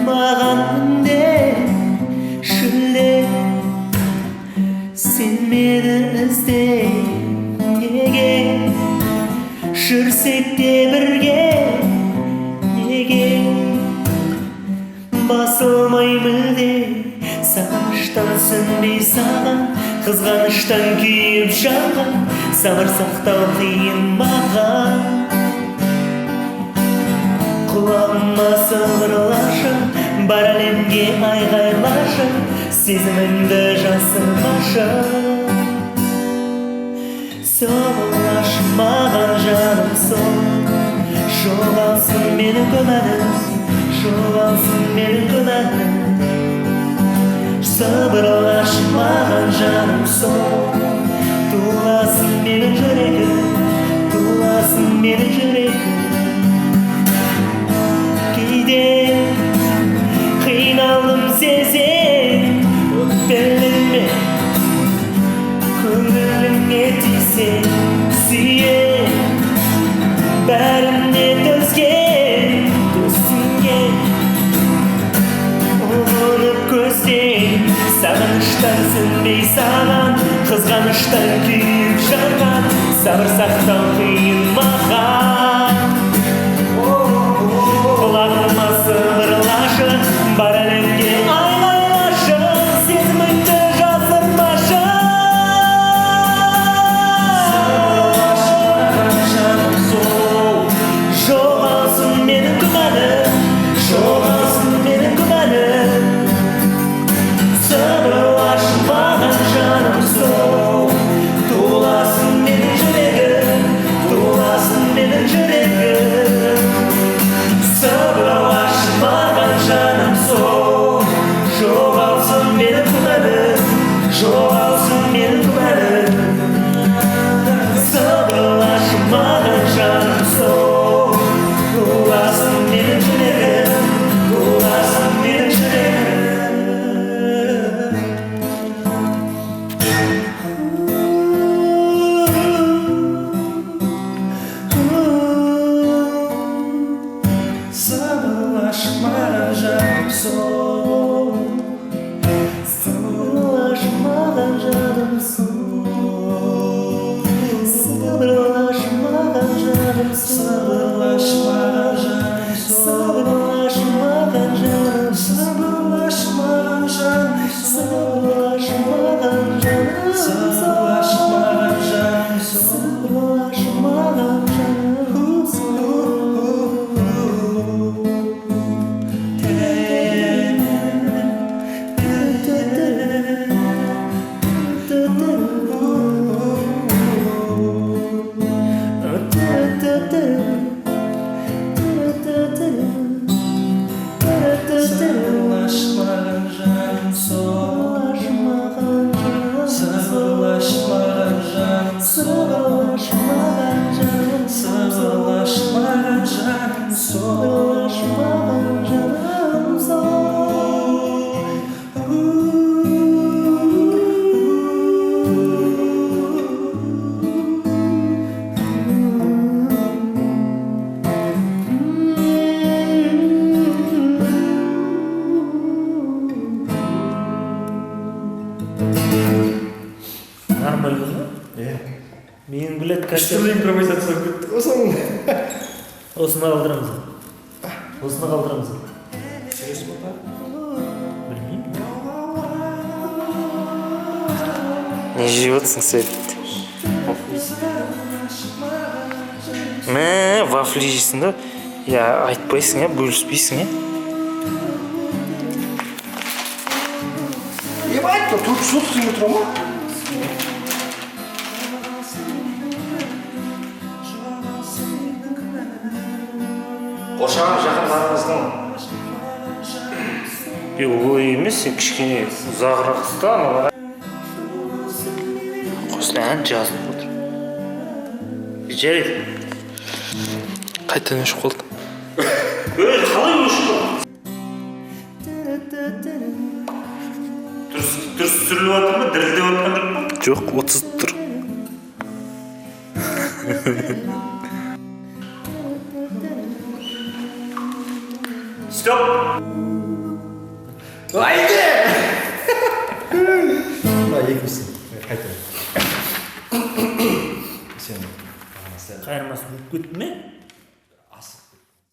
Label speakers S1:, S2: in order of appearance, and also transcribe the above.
S1: маған де шілде сен мені ізде неге жүрсек те бірге неге басылмай мүлде сағыныштан сөнбей саған қызғаныштан күйіп жанған сабыр сақтау қиын маған құлағыма сыбырлашы бар әлемге айғайлашы сезіміңді жасырмашы соғылашы маған жаным сол жоғалсын менің күмәнім жоғалсын менің күмәнім сыбырлашы маған жаным сол туласын менің жүрегім туласын менің жүрегім кейде қиналдым сезем өкпелеме көңіліңе тисе сүйе бәріне түсінген ұғынып көзден сағыныштан сөнбей саған қызғаныштан күйіп жанған сабыр сақтау қиын маған құлағыма сыбырлашы бар әлемге айғайлашы сезіміңді жасырмашы жоғалсын менің күмәнім жоғалсын менің күмәнім сыбырлашы маған жаным сол туласын менің жүрегім туласын менің жүрегім сыбырлашы маған жаным сол жоғалсын менің күмәнім жоғалсын менің күмәнім сыбырлашы маған жаным сол туласын менің жүрегім туласын менің жүрегім сыбырлашы маған жаным сол сыбырлашы маған жаным сол сыбырлашы маған жаным сыбырлашы маған жаным сыбырлашы маған жаным сыбырлашы маған жаным сыбырлашы маған жаным сыбырлашы маған жаным сыбырлашы маған Мен білет кәсіп
S2: импровизация кетті осының
S1: осыны қалдырамыз осыны қалдырамыз білмеймін
S3: не жеп отырсың сен вафли жейсің да я айтпайсың я бөліспейсің я
S2: ебать тут сутки не тұра ма қоршаған жақындарыңыздың
S1: олай емес сен кішкене ұзағырақ ұста
S3: қосылы ән жазылып отыр
S1: жарайды
S3: қайтадан өшіп қалды
S1: қалай өшіп қалды дұрыс түсіріліп жатыр ма дірілдеп жатқан жоқ па
S3: жоқ 30 тұр
S1: стоп
S2: Айде! Мына екіншісін қайтыр. Сен
S3: қайырмасы болып кетті ме?